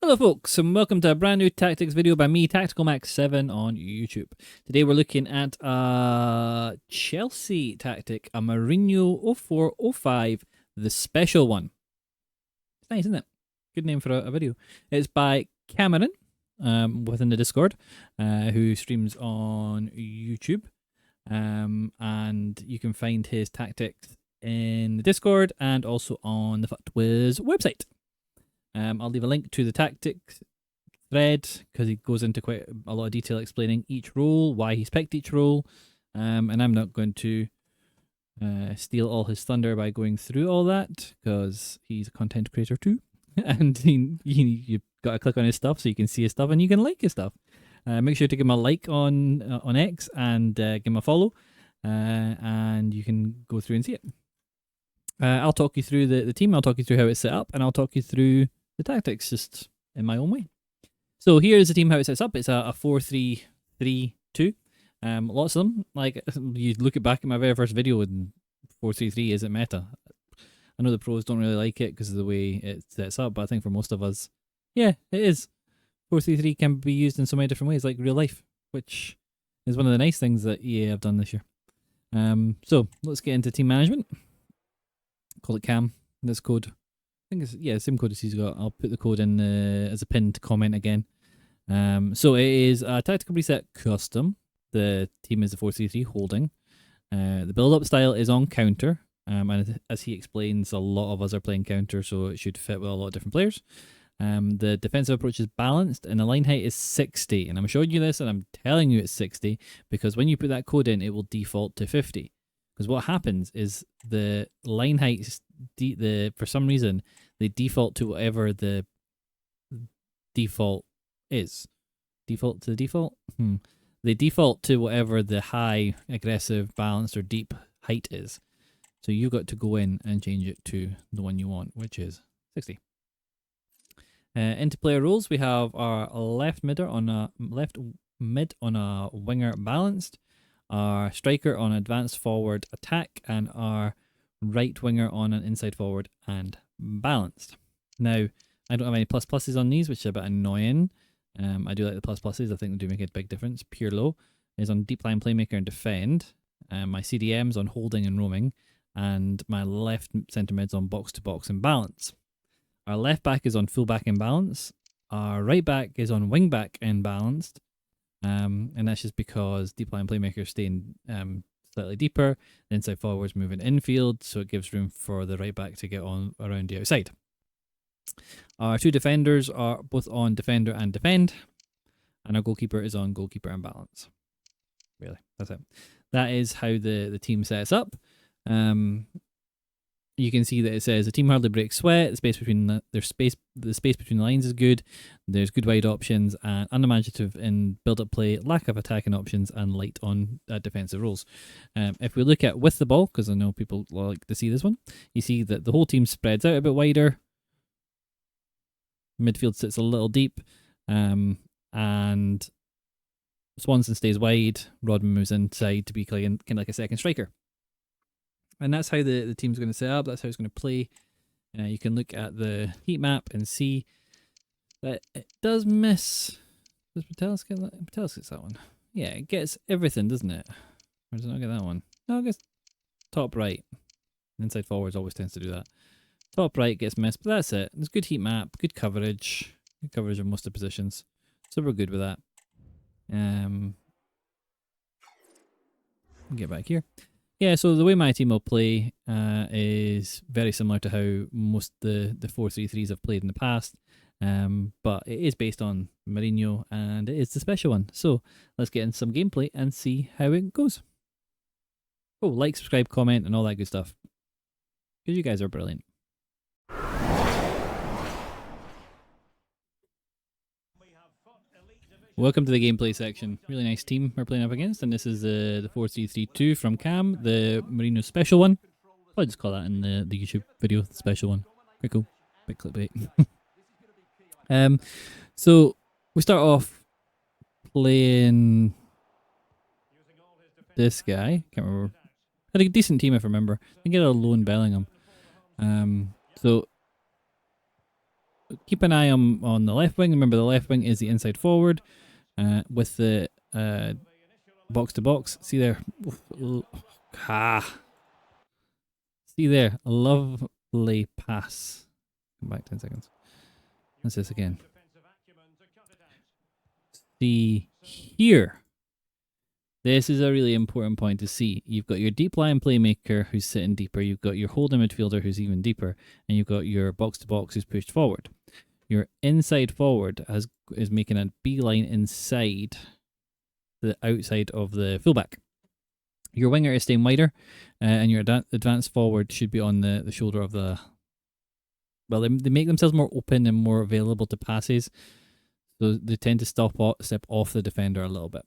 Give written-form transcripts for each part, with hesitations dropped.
Hello folks, and welcome to a brand new tactics video by me, TacticalMax7 on YouTube. Today we're looking at a Chelsea tactic, a Mourinho 0405, the special one. It's nice, isn't it? Good name for a video. It's by Cameron, within the Discord, who streams on YouTube. And you can find his tactics in the Discord and also on the FutWiz website. I'll leave a link to the tactics thread because he goes into quite a lot of detail explaining each role, why he's picked each role, and I'm not going to steal all his thunder by going through all that because he's a content creator too, and you've got to click on his stuff so you can see his stuff and you can like his stuff. Make sure to give him a like on X and give him a follow, and you can go through and see it. I'll talk you through the team, I'll talk you through how it's set up, and I'll talk you through the tactics just in my own way. So here is the team, how it sets up. It's a 4-3-3-2. Lots of them. Like, you look back at my very first video and 4-3-3 isn't meta. I know the pros don't really like it because of the way it sets up, but I think for most of us, yeah, it is. 4-3-3 can be used in so many different ways, like real life, which is one of the nice things that EA have done this year. So let's get into team management. Call it Cam. This code, I think it's, yeah, same code as he's got. I'll put the code in as a pinned comment again. So it is a tactical preset custom. The team is a 4-3-3 holding. The build-up style is on counter. And as he explains, a lot of us are playing counter, so it should fit with a lot of different players. The defensive approach is balanced, and the line height is 60. And I'm showing you this, and I'm telling you it's 60, because when you put that code in, it will default to 50. Because what happens is the line heights, for some reason, they default to whatever the default is. Default to the default? They default to whatever the high, aggressive, balanced, or deep height is. So you've got to go in and change it to the one you want, which is 60. Into player roles, we have our left mid on a winger balanced, our striker on advanced forward attack, and our right winger on an inside forward and balanced. Now, I don't have any pluses on these, which is a bit annoying. I do like the pluses. I think they do make a big difference. Pirlo is on deep line playmaker and defend. My CDM's on holding and roaming, and my left centre mid's on box to box and balance. Our left back is on full back and balance. Our right back is on wing back and balanced. And that's just because deep line playmakers staying slightly deeper, the inside forwards moving infield, so it gives room for the right back to get on around the outside. Our two defenders are both on defender and defend, and our goalkeeper is on goalkeeper and balance. Really, that's it. That is how the team sets up. You can see that it says the team hardly breaks sweat. The space between the space between the lines is good. There's good wide options and unimaginative in build-up play, lack of attacking options, and light on defensive roles. If we look at with the ball, because I know people like to see this one, you see that the whole team spreads out a bit wider. Midfield sits a little deep, and Swanson stays wide. Rodman moves inside to be kind of like a second striker. And that's how the team's going to set up. That's how it's going to play. You can look at the heat map and see that it does miss. Does Patelis get that? Patelis gets that one. Yeah, it gets everything, doesn't it? Or does it not get that one? No, it gets top right. Inside forwards always tends to do that. Top right gets missed, but that's it. There's good heat map, good coverage. Good coverage of most of the positions. So we're good with that. Get back here. Yeah, so the way my team will play is very similar to how most the 4-3-3s have played in the past, but it is based on Mourinho, and it is the special one. So let's get in some gameplay and see how it goes. Oh, like, subscribe, comment, and all that good stuff, because you guys are brilliant. Welcome to the gameplay section. Really nice team we're playing up against, and this is the 4-3-3-2 from Cam, the Mourinho special one. I'll just call that in the YouTube video, the special one. Pretty cool. Bit clickbait. So we start off playing this guy. Can't remember. Had a decent team if I remember. I think I had a lone Bellingham. So keep an eye on the left wing. Remember, the left wing is the inside forward with the box to box. See there? See there? A lovely pass. Come back 10 seconds. What's this again? See here. This is a really important point to see. You've got your deep line playmaker who's sitting deeper. You've got your holding midfielder who's even deeper. And you've got your box to box who's pushed forward. Your inside forward is making a beeline inside the outside of the fullback. Your winger is staying wider, and your advanced forward should be on the shoulder of the... Well, they make themselves more open and more available to passes, so they tend to step off the defender a little bit.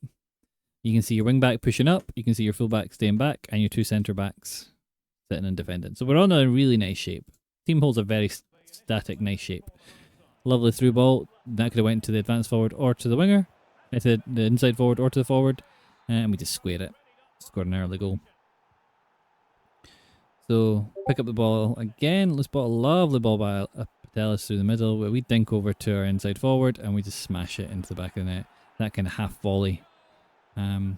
You can see your wing back pushing up, you can see your fullback staying back, and your two centre backs sitting and defending. So we're on a really nice shape. Team holds a very static, nice shape. Lovely through ball. That could have went to the advanced forward or to the winger, to the inside forward or to the forward, and we just square it. Scored an early goal. So pick up the ball again. Let's spot a lovely ball by Patelis through the middle, where we dink over to our inside forward and we just smash it into the back of the net. That kind of half volley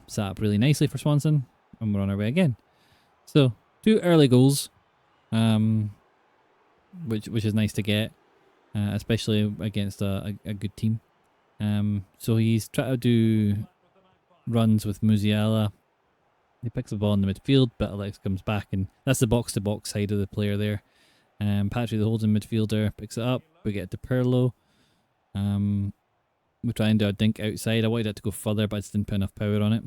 sat up really nicely for Swanson, and we're on our way again. So 2 early goals, which is nice to get, especially against a good team. So he's trying to do runs with Musiala. He picks the ball in the midfield, but Alex comes back, and that's the box-to-box side of the player there. Patrick, the holding midfielder, picks it up. We get to Pirlo. We try and do a dink outside. I wanted it to go further, but I just didn't put enough power on it.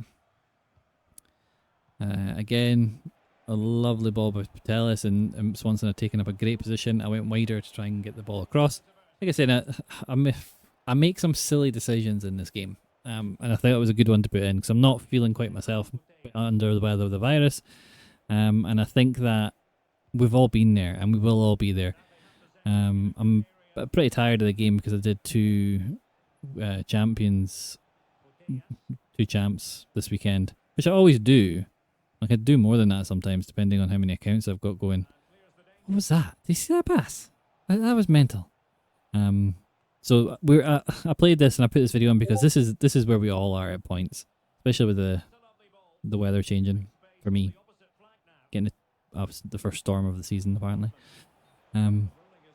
Again, a lovely ball by Patelis, and Swanson are taking up a great position. I went wider to try and get the ball across. Like I said, I make some silly decisions in this game. And I thought it was a good one to put in because I'm not feeling quite myself, under the weather of the virus. And I think that we've all been there and we will all be there. I'm pretty tired of the game because I did two champs this weekend, which I always do. I could do more than that sometimes depending on how many accounts I've got going. What was that? Did you see that pass? That was mental. So I played this and I put this video on because this is where we all are at points, especially with the weather changing for me, getting the first storm of the season apparently,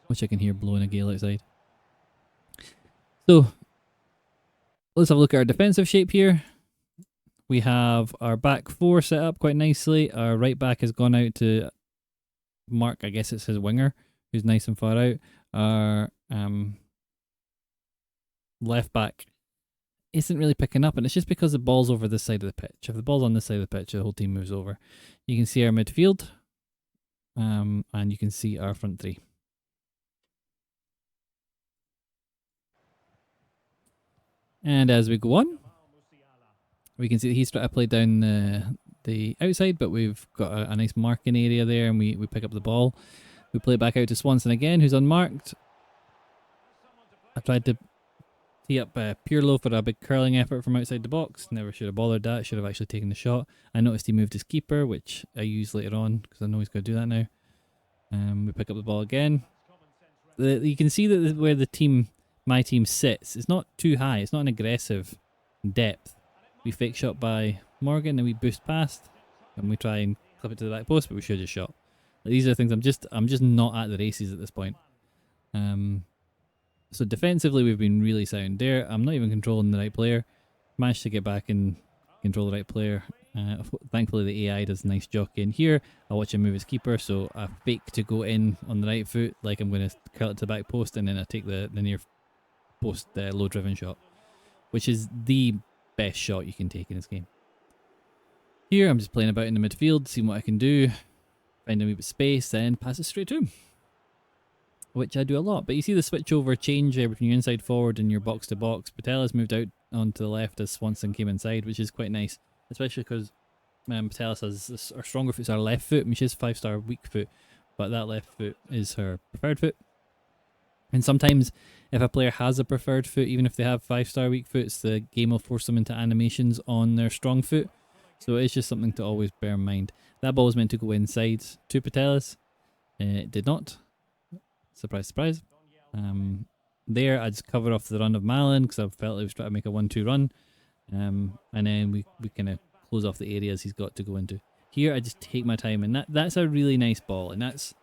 which I can hear blowing a gale outside. So let's have a look at our defensive shape here. We have our back four set up quite nicely. Our right back has gone out to mark, I guess it's his winger, who's nice and far out. Our left back isn't really picking up, and it's just because the ball's over this side of the pitch. If the ball's on this side of the pitch, the whole team moves over. You can see our midfield, and you can see our front three. And as we go on, we can see that he's trying to play down the outside, but we've got a nice marking area there, and we pick up the ball. We play it back out to Swanson again, who's unmarked. I tried to tee up Pirlo for a big curling effort from outside the box. Never should have bothered that. Should have actually taken the shot. I noticed he moved his keeper, which I use later on because I know he's going to do that now. We pick up the ball again. You can see that where my team sits, it's not too high. It's not an aggressive depth. We fake shot by Morgan and we boost past, and we try and clip it to the back post, but we should have just shot. These are things I'm just not at the races at this point. So defensively we've been really sound there. I'm not even controlling the right player. Managed to get back and control the right player. Thankfully the AI does a nice jockey in here. I watch him move his keeper, so I fake to go in on the right foot like I'm going to curl it to the back post, and then I take the near post low driven shot, which is the best shot you can take in this game. Here I'm just playing about in the midfield, seeing what I can do, find a wee bit of space, then pass it straight to him, which I do a lot. But you see the switch over change between your inside forward and your box to box. Patelis moved out onto the left as Swanson came inside, which is quite nice, especially because Patelis has our stronger foot's our left foot, and she's 5-star weak foot, but that left foot is her preferred foot. And sometimes if a player has a preferred foot, even if they have 5-star weak foots, the game will force them into animations on their strong foot. So it's just something to always bear in mind. That ball was meant to go inside to Patelis. It did not. Surprise, surprise. There, I just cover off the run of Malin because I felt he was trying to make a 1-2 run. And then we kind of close off the areas he's got to go into. Here, I just take my time, and that's a really nice ball, and that's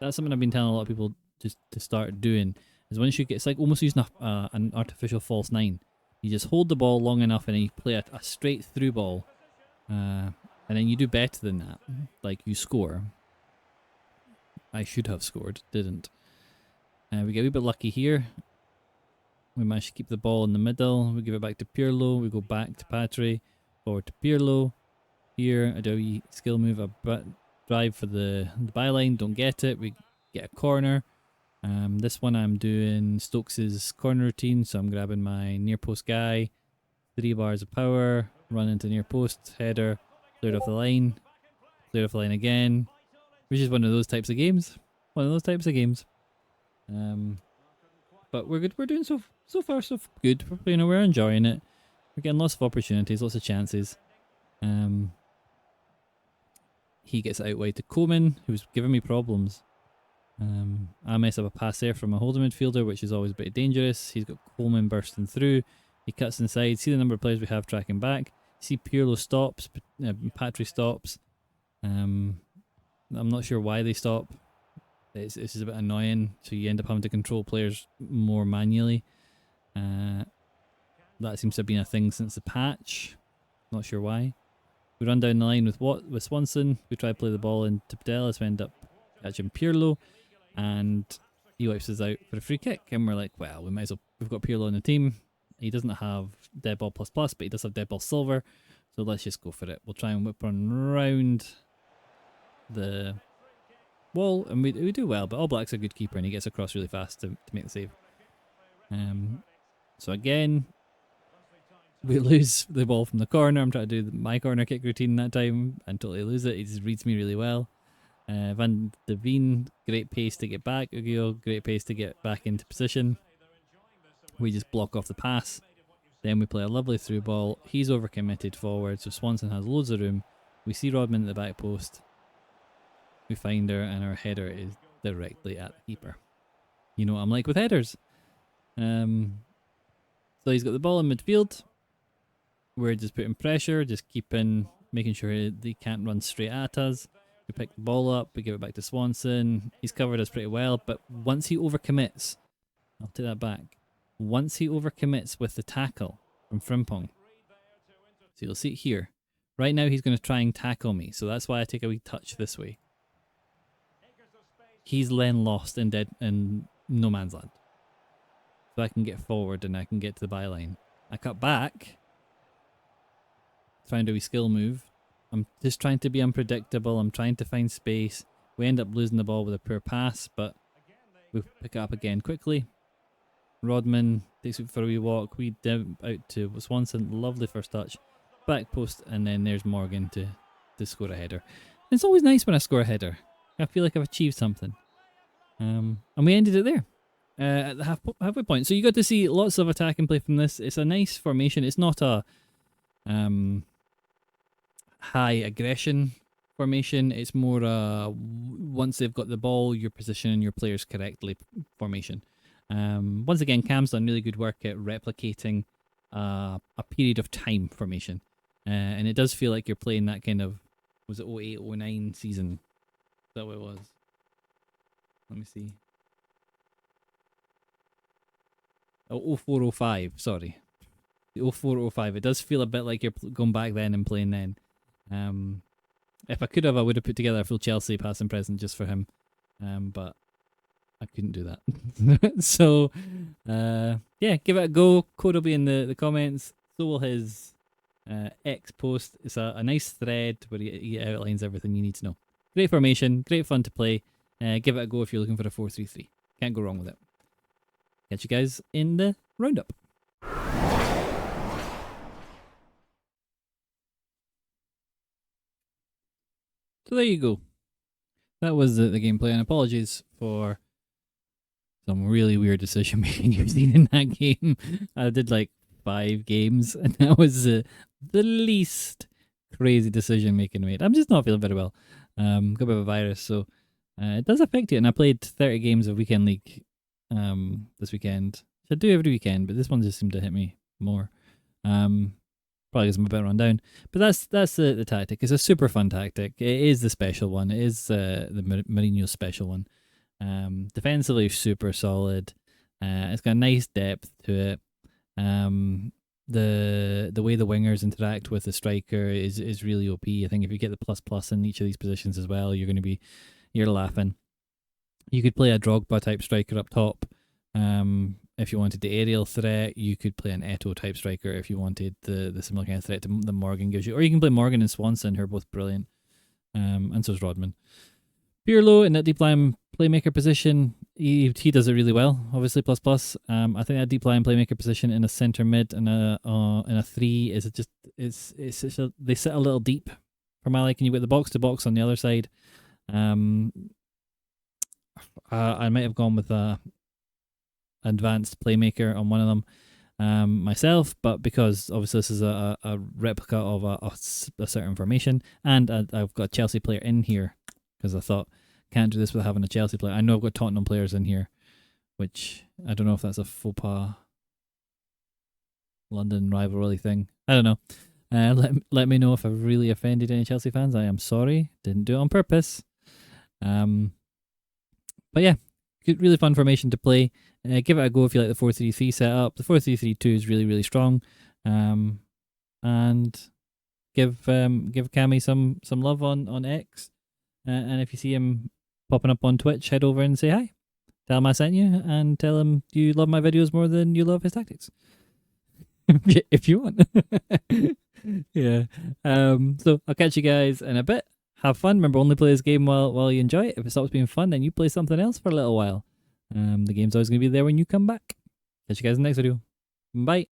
something I've been telling a lot of people just to start doing. Is once you get, it's like almost using an artificial false 9. You just hold the ball long enough, and then you play a straight through ball, and then you do better than that. Like you score. I should have scored, didn't. We get a wee bit lucky here. We manage to keep the ball in the middle. We give it back to Pirlo. We go back to Patry. Forward to Pirlo. Here, I do a wee skill move. A drive for the byline. Don't get it. We get a corner. This one I'm doing Stokes' corner routine. So I'm grabbing my near post guy. 3 bars of power. Run into near post. Header. Cleared off the line. Cleared off the line again. Which is one of those types of games. But we're good. We're doing so far so good. We're enjoying it. We're getting lots of opportunities, lots of chances. He gets out wide to Coman, who's giving me problems. I mess up a pass there from a holding midfielder, which is always a bit dangerous. He's got Coleman bursting through. He cuts inside. See the number of players we have tracking back. See Pirlo stops. Patry stops. I'm not sure why they stop. This is a bit annoying, so you end up having to control players more manually. That seems to have been a thing since the patch. Not sure why. We run down the line with Swanson. We try to play the ball into Padelis. We end up catching Pirlo, and he wipes us out for a free kick. And we're like, well, we might as well. We've got Pirlo on the team. He doesn't have dead ball plus, but he does have dead ball silver. So let's just go for it. We'll try and whip on round the wall, and we do well. But All Black's a good keeper, and he gets across really fast to make the save. So again, we lose the ball from the corner. I'm trying to do my corner kick routine that time and totally lose it. He just reads me really well. Van de Veen, great pace to get back. Uguio, great pace to get back into position. We just block off the pass. Then we play a lovely through ball. He's overcommitted forward, so Swanson has loads of room. We see Rodman at the back post. We find her, and our header is directly at the keeper. You know what I'm like with headers. So he's got the ball in midfield. We're just putting pressure, just making sure they can't run straight at us. We pick the ball up, we give it back to Swanson. He's covered us pretty well, but once he overcommits, I'll take that back. Once he overcommits with the tackle from Frimpong, so you'll see it here. Right now he's going to try and tackle me, so that's why I take a wee touch this way. He's then lost in no man's land. So I can get forward and I can get to the byline. I cut back, trying to do a skill move. I'm just trying to be unpredictable. I'm trying to find space. We end up losing the ball with a poor pass, but we pick it up again quickly. Rodman takes it for a wee walk. We down out to Swanson. Lovely first touch. Back post, and then there's Morgan to score a header. It's always nice when I score a header. I feel like I've achieved something. And we ended it there. At the halfway point. So you got to see lots of attack and play from this. It's a nice formation. It's not a high aggression formation. It's more once they've got the ball, you're positioning your players correctly formation. Once again, Cam's done really good work at replicating a period of time formation. And it does feel like you're playing that kind of, was it 08, 09 season? Is that what it was? Let me see. Oh, 04, 05, sorry. The 04, 05. It does feel a bit like you're going back then and playing then. If I could have, I would have put together a full Chelsea past and present just for him. But I couldn't do that. So, yeah, give it a go. Code will be in the comments. So will his X post. It's a nice thread where he outlines everything you need to know. Great formation, great fun to play. Give it a go if you're looking for a 4-3-3. Can't go wrong with it. Catch you guys in the roundup. So there you go. That was the gameplay, and apologies for some really weird decision making you've seen in that game. I did like 5 games, and that was the least crazy decision making made. I'm just not feeling very well. Got a bit of a virus, so it does affect you. And I played 30 games of Weekend League this weekend. I do every weekend, but this one just seemed to hit me more. Probably because I'm a bit run down. But that's the tactic. It's a super fun tactic. It is the special one. It is the Mourinho special one. Defensively super solid. It's got a nice depth to it. The way the wingers interact with the striker is really OP. I think if you get the plus in each of these positions as well, you're laughing. You could play a Drogba type striker up top. If you wanted the aerial threat, you could play an Eto type striker if you wanted the similar kind of threat to the Morgan gives you. Or you can play Morgan and Swanson, who are both brilliant. And so is Rodman. Pirlo in that deep line playmaker position, he does it really well. Obviously, plus. I think that deep line playmaker position in a centre mid and in a 3 they sit a little deep for my liking. You got the box to box on the other side. I might have gone with a advanced playmaker on one of them myself, but because obviously this is a replica of a certain formation, and I've got a Chelsea player in here because I thought can't do this without having a Chelsea player. I know I've got Tottenham players in here, which I don't know if that's a faux pas London rivalry thing. I don't know. Let me know if I've really offended any Chelsea fans. I am sorry. Didn't do it on purpose. But yeah, good, really fun formation to play. Give it a go if you like the 4-3-3 setup. The 4-3-3-2 is really, really strong. And give Cammy some love on X. And if you see him popping up on Twitch, head over and say hi. Tell him I sent you, and tell him you love my videos more than you love his tactics. If you want. Yeah. So I'll catch you guys in a bit. Have fun. Remember, only play this game while you enjoy it. If it stops being fun, then you play something else for a little while. The game's always going to be there when you come back. Catch you guys in the next video. Bye.